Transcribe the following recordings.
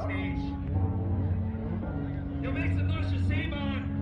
stage. Yo, make some noise for Simon.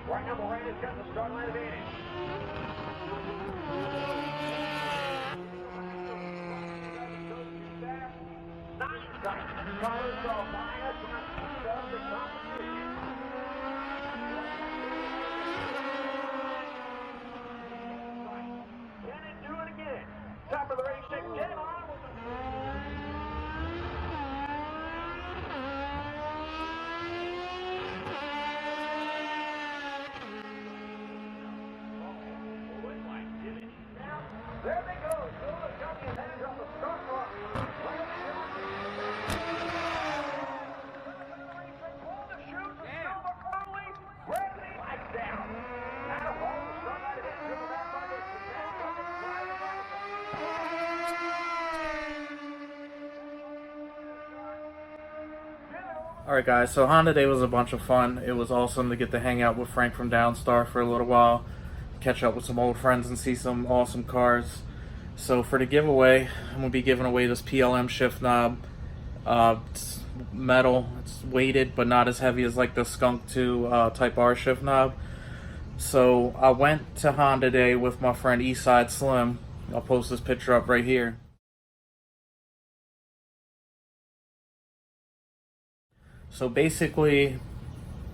Right now, Morena's got the start line advantage. Cars are minus one of the competition. Can it do it again? Top of the race, get him on with there they go. Silver jumping hands off the start line. Pull the chute from Silver early. Gravity like down. Now hold the start line and dribble that bucket. Alright guys, so Hday was a bunch of fun. It was awesome to get to hang out with Frank from Downstar for a little while, catch up with some old friends and see some awesome cars. So for the giveaway, I'm going to be giving away this PLM shift knob. It's metal, it's weighted but not as heavy as like the Skunk 2 Type R shift knob. So I went to Honda Day with my friend Eastside Slim. I'll post this picture up right here. So basically,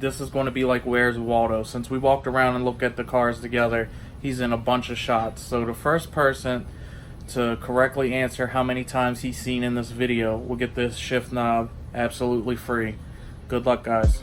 this is going to be like Where's Waldo. Since we walked around and looked at the cars together, he's in a bunch of shots. So the first person to correctly answer how many times he's seen in this video will get this shift knob absolutely free. Good luck, guys.